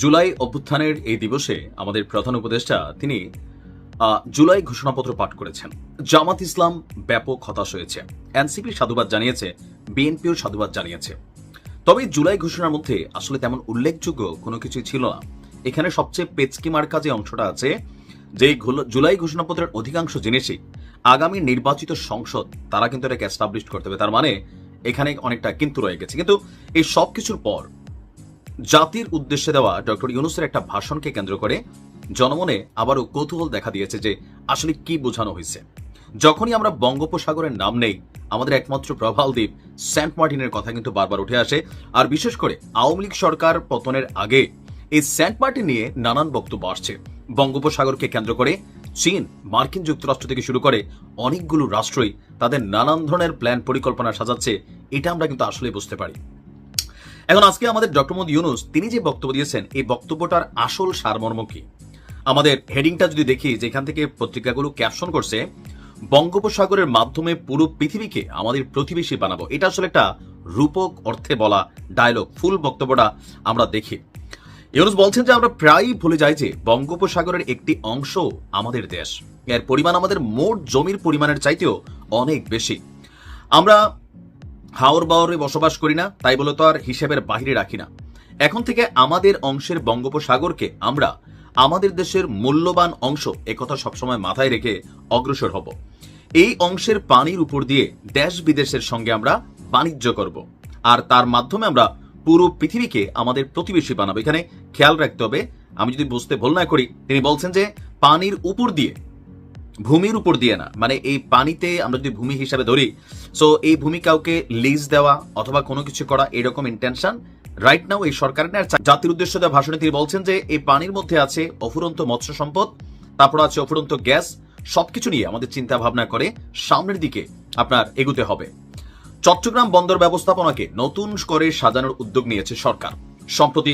জুলাই অভ্যুত্থানের এই দিবসে আমাদের প্রধান উপদেষ্টা তিনি জুলাই ঘোষণাপত্র পাঠ করেছেন। জামাত ইসলাম ব্যাপক হতাশ হয়েছে, এনসিপি সাধুবাদ জানিয়েছে, বিএনপিও সাধুবাদ জানিয়েছে। তবে জুলাই ঘোষণার মধ্যে আসলে তেমন উল্লেখযোগ্য কোনো কিছু ছিল না। এখানে সবচেয়ে পেচকি মার্কা যে অংশটা আছে, যে জুলাই ঘোষণাপত্রের অধিকাংশ জিনিসই আগামী নির্বাচিত সংসদ তারা কিন্তু এটাকে এস্টাবলিশ করতে হবে। তার মানে এখানে অনেকটা কিন্তু রয়ে গেছে। কিন্তু এই সব কিছুর পর জাতির উদ্দেশ্যে দেওয়া ডক্টর ইউনূসের একটা ভাষণকে কেন্দ্র করে জনমনে আবারও কৌতূহল দেখা দিয়েছে যে আসলে কি বোঝানো হয়েছে। যখনই আমরা বঙ্গোপসাগরের নাম নেই, আমাদের একমাত্র প্রবাল দ্বীপ সেন্ট মার্টিনের কথা কিন্তু বারবার উঠে আসে। আর বিশেষ করে আওয়ামী লীগ সরকার পতনের আগে এই সেন্ট মার্টিন নিয়ে নানান বক্তব্য আসছে। বঙ্গোপসাগরকে কেন্দ্র করে চীন, মার্কিন যুক্তরাষ্ট্র থেকে শুরু করে অনেকগুলো রাষ্ট্রই তাদের নানান ধরনের প্ল্যান পরিকল্পনা সাজাচ্ছে, এটা আমরা কিন্তু আসলে বুঝতে পারি। এখন আজকে আমাদের ডক্টর মোহাম্মদ ইউনূস তিনি যে বক্তব্য দিয়েছেন, এই বক্তব্যটার আসল সারমর্ম কি? আমাদের হেডিংটা যদি দেখি, যেখান থেকে পত্রিকাগুলো ক্যাপশন করছে, বঙ্গোপসাগরের মাধ্যমে পুরো পৃথিবীকে আমাদের প্রতিবেশী বানাবো। এটা আসলে একটা রূপক অর্থে বলা ডায়লগ। ফুল বক্তব্যটা আমরা দেখি। ইউনূস বলছেন যে আমরা প্রায়ই ভুলে যাই যে বঙ্গোপসাগরের একটি অংশ আমাদের দেশ, এর পরিমাণ আমাদের মোট জমির পরিমাণের চাইতেও অনেক বেশি। আমরা হাওর বাওরে বসবাস করি না, তাই বলে তো আর হিসেবের বাহিরে রাখি না। এখন থেকে আমাদের অংশের বঙ্গোপসাগরকে আমরা আমাদের দেশের মূল্যবান অংশ, একথা সবসময় মাথায় রেখে অগ্রসর হব। এই অংশের পানির উপর দিয়ে দেশ বিদেশের সঙ্গে আমরা বাণিজ্য করব, আর তার মাধ্যমে আমরা পুরো পৃথিবীকে আমাদের প্রতিবেশী বানাবো। এখানে খেয়াল রাখতে হবে, আমি যদি বুঝতে ভুল না করি, তিনি বলছেন যে পানির উপর দিয়ে, ভূমির উপর দিয়ে না। মানে এই পানিতে আমরা যদি ভূমি হিসাবে ধরি, সো এই ভূমি কাউকে লিজ দেওয়া অথবা কোনো কিছু করা, এরকম ইন্টেনশন রাইট নাও এই সরকারের নেই। জাতির উদ্দেশ্যে দেওয়া ভাষণে তিনি বলছেন যে এই পানির মধ্যে আছে অফুরন্ত মৎস্য সম্পদ, তারপর আছে অফুরন্ত গ্যাস। সবকিছু নিয়ে আমাদের চিন্তা ভাবনা করে সামনের দিকে আপনার এগুতে হবে। চট্টগ্রাম বন্দর ব্যবস্থাপনাকে নতুন করে সাজানোর উদ্যোগ নিয়েছে সরকার। সম্প্রতি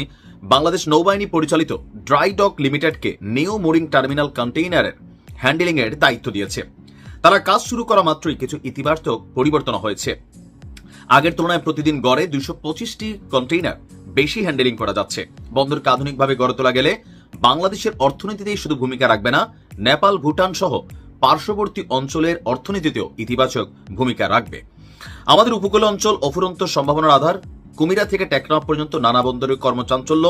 বাংলাদেশ নৌবাহিনী পরিচালিত ড্রাই ডক লিমিটেডকে নিউ মোরিং টার্মিনাল কন্টেইনারের হ্যান্ডেলিং এর দায়িত্ব দিয়েছে। তারা কাজ শুরু করা মাত্রই কিছু ইতিবাচক পরিবর্তন হয়েছে। আগের তুলনায় প্রতিদিন গড়ে 225টি কন্টেইনার বেশি হ্যান্ডেলিং করা যাচ্ছে। বন্দরকে আধুনিকভাবে গড়ে তোলা গেলে বাংলাদেশের অর্থনীতিতেই শুধু ভূমিকা রাখবে না, নেপাল, ভুটান সহ পার্শ্ববর্তী অঞ্চলের অর্থনীতিতেও ইতিবাচক ভূমিকা রাখবে। আমাদের উপকূল অঞ্চল অফুরন্ত সম্ভাবনার আধার। কুমিরা থেকে টেকনাফ পর্যন্ত নানা বন্দরের কর্মচাঞ্চল্য।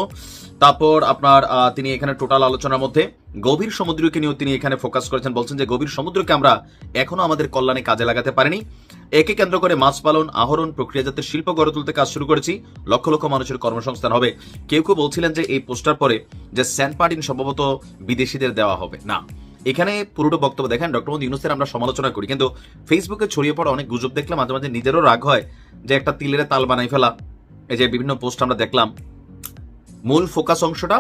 তারপর আপনার তিনি এখানে টোটাল আলোচনার মধ্যে গভীর সমুদ্রকে নিয়েও তিনি এখানে ফোকাস করেছেন। বলছেন যে গভীর সমুদ্রকে আমরা এখনো আমাদের কল্যাণে কাজে লাগাতে পারিনি। একে কেন্দ্র করে মাছ পালন, আহরণ, প্রক্রিয়াজাতের শিল্প গড়ে তুলতে কাজ শুরু করেছি। লক্ষ লক্ষ মানুষের কর্মসংস্থান হবে। কেউ কেউ বলছিলেন যে এই পোস্টার পরে যে সেন্ট মার্টিন সম্ভবত বিদেশিদের দেওয়া হবে। না, এখানে পুরোটা বক্তব্য দেখেন ডক্টর মোহাম্মদ ইউনূসের আমরা সমালোচনা করি, কিন্তু ফেসবুকে ছড়িয়ে পড়া অনেক গুজব দেখলে মাঝে মাঝে নিজেরও রাগ হয় যে একটা তিলের তাল বানাই ফেলা। এই যে বিভিন্ন পোস্ট আমরা দেখলাম, মূল ফোকাস অংশটা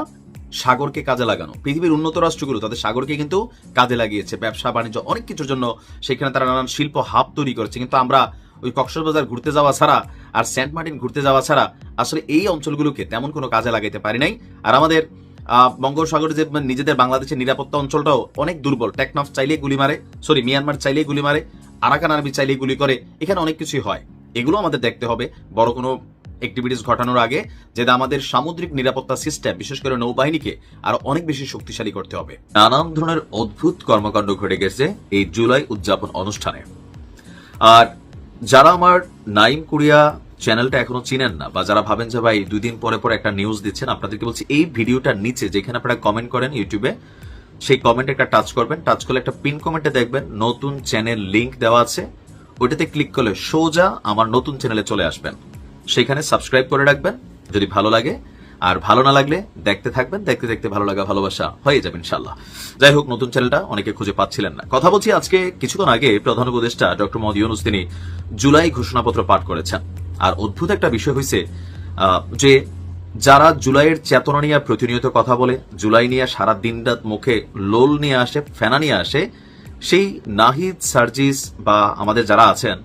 সাগরকে কাজে লাগানো। পৃথিবীর উন্নত রাষ্ট্রগুলো তাদের সাগরকে কিন্তু কাজে লাগিয়েছে ব্যবসা বাণিজ্য অনেক কিছুর জন্য। সেখানে তারা নানান শিল্প হাব তৈরি করেছে। কিন্তু আমরা ওই কক্সবাজার ঘুরতে যাওয়া ছাড়া আর সেন্ট মার্টিন ঘুরতে যাওয়া ছাড়া আসলে এই অঞ্চলগুলোকে তেমন কোনো কাজে লাগাইতে পারি নাই। আর আমাদের বঙ্গোপসাগরে যে নিজেদের বাংলাদেশের নিরাপত্তা অঞ্চলটাও অনেক দুর্বল। টেকনাফ চাইলে গুলি মারে, মিয়ানমার চাইলে গুলি মারে, আরাকান আর্মি চাইলে গুলি করে। এখানে অনেক কিছুই হয়, এগুলো আমাদের দেখতে হবে বড় কোনো অ্যাক্টিভিটিস ঘটানোর আগে, যেটা আমাদের সামুদ্রিক নিরাপত্তা সিস্টেম বিশেষ করে নৌবাহিনীকে আরো অনেক বেশি শক্তিশালী করতে হবে। নানান ধরনের অদ্ভুত কর্মকাণ্ড ঘটে গেছে এই জুলাই উদযাপন অনুষ্ঠানে। আর যারা আমার নাইম কোরিয়া চ্যানেলটা এখনো চিনেন না, বা যারা ভাবেন যে ভাই 2 দিন পরে পরে একটা নিউজ দিচ্ছেন, আপনাদেরকে বলছি এই ভিডিওটার নিচে যেখানে আপনারা কমেন্ট করেন ইউটিউবে, সেই কমেন্টে একটা টাচ করবেন। টাচ করলে একটা পিন কমেন্টে দেখবেন নতুন চ্যানেল লিংক দেওয়া আছে। ওইটাতে ক্লিক করলে সোজা আমার নতুন চ্যানেলে চলে আসবেন। সেখানে সাবস্ক্রাইব করে রাখবেন যদি ভালো লাগে, আর ভালো না লাগলে দেখতে থাকবেন। দেখতে দেখতে ভালো লাগা ভালোবাসা হয়ে যাবে ইনশাল্লাহ। যাই হোক, নতুন চ্যানেলটা অনেকে খুঁজে পাচ্ছিলেন না। কথা বলছি আজকে কিছুক্ষণ আগে প্রধান উপদেষ্টা ডক্টর মোহাম্মদ ইউনূস তিনি জুলাই ঘোষণাপত্র পাঠ করেছেন। আর অদ্ভুত একটা বিষয় হয়েছে যে যারা জুলাইয়ের চেতনা নিয়ে প্রতিনিয়ত কথা বলে, জুলাই নিয়ে সারা দিন রাত মুখে লোল নিয়ে আসে, ফেনা নিয়ে আসে, সেই নাহিদ, সার্জিস বা আমাদের যারা আছেন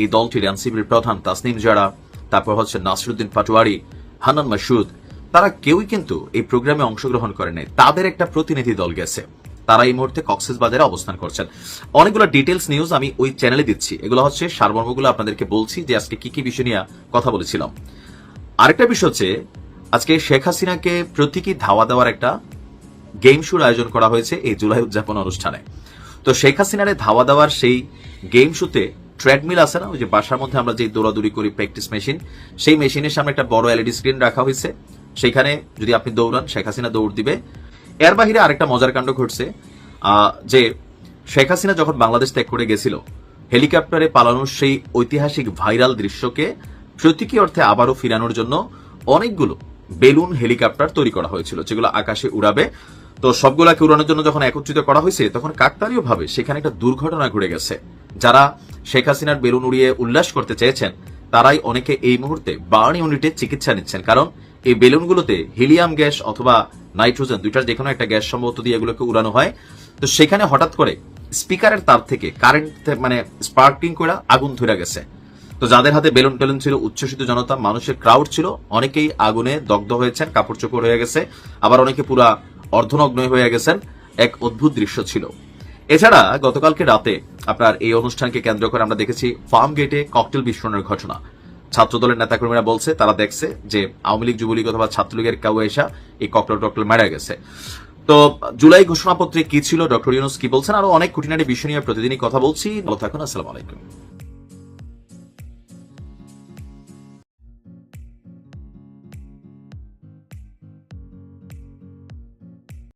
এই দলটির এনসিপির প্রধান তাসনিম জারা, তারপর হচ্ছে নাসিরুদ্দিন পাটোয়ারি, হান্নান মাসুদ, তারা কেউই কিন্তু এই প্রোগ্রামে অংশগ্রহণ করে নাই। তাদের একটা প্রতিনিধি দল গেছে, তারা এই মুহূর্তে কক্সবাজারে অবস্থান করছেন। অনেকগুলো ডিটেলস নিউজ আমি ওই চ্যানেলে দিচ্ছি। এগুলো হচ্ছে সারমর্মগুলো আপনাদেরকে বলছি যে আজকে কি কি বিষয় নিয়ে কথা বলেছিলাম। আরেকটা বিষয় হচ্ছে আজকে শেখ হাসিনাকে প্রতীকী ধাওয়া দেওয়ার একটা গেম শোর আয়োজন করা হয়েছে এই জুলাই উদযাপন অনুষ্ঠানে। তো শেখ হাসিনারে ধাওয়া দেওয়ার সেই গেম শোতে ট্রেডমিল আছে না, ওই যে বাসার মধ্যে আমরা যে দৌড়াদৌড়ি করি প্র্যাকটিস মেশিন, সেই মেশিনের সামনে একটা বড় এলইডি স্ক্রিন রাখা হয়েছে। সেখানে যদি আপনি দৌড়ান শেখ হাসিনা দৌড় দিবে। এর বাহিরে আরেকটা মজার কাণ্ড ঘটছে যে শেখ হাসিনা যখন বাংলাদেশ ত্যাগ করে গেছিল, হেলিকপ্টারে পালানোর সেই ঐতিহাসিক ভাইরাল দৃশ্যকে প্রতীকী অর্থে আবারও ফিরানোর জন্য অনেকগুলো বেলুন হেলিকপ্টার তৈরি করা হয়েছিল, যেগুলো আকাশে উড়াবে। তো সবগুলাকে উড়ানোর জন্য যখন একত্রিত করা হয়েছে, তখন কাকতালীয় ভাবে সেখানে একটা দুর্ঘটনা ঘটে গেছে। যারা শেখ হাসিনার বেলুন উড়িয়ে উল্লাস করতে চেয়েছেন, তারাই অনেকে এই মুহূর্তে বার্ন ইউনিটে চিকিৎসা নিচ্ছেন, কারণ এই বেলুনগুলোতে হিলিয়াম গ্যাস অথবা নাইট্রোজেন দুইটার যে কোনো একটা গ্যাস সম্ভবত দিয়ে এগুলোকে উড়ানো হয়। তো সেখানে হঠাৎ করে স্পিকারের তার থেকে কারেন্ট মানে স্পার্কিং করে আগুন ধরে গেছে। তো যাদের হাতে বেলুন টেলুন ছিল, উচ্ছ্বসিত জনতা, মানুষের ক্রাউড ছিল, অনেকেই আগুনে দগ্ধ হয়েছেন, কাপড় চোপড় হয়ে গেছে, আবার অনেকে পুরা অর্ধনগ্ন হয়ে গেছেন। এক অদ্ভুত দৃশ্য ছিল। এছাড়া গতকালকে রাতে আপনার এই অনুষ্ঠানকে কেন্দ্র করে আমরা দেখেছি ফার্ম গেটে ককটেল বিস্ফোরণের ঘটনা। ছাত্রদলের নেতাকর্মীরা বলছে তারা দেখছে যে আওয়ামী লীগ, যুবলীগ অথবা ছাত্রলীগের কেউ এসা এই ককটেল মারা গেছে। তো জুলাই ঘোষণাপত্রে কি ছিল, ডক্টর ইউনূস কি বলছেন, আরো অনেক খুঁটিনাটি বিষয় নিয়ে প্রতিদিনই কথা বলছি। ভালো থাকুন, আসসালামু আলাইকুম।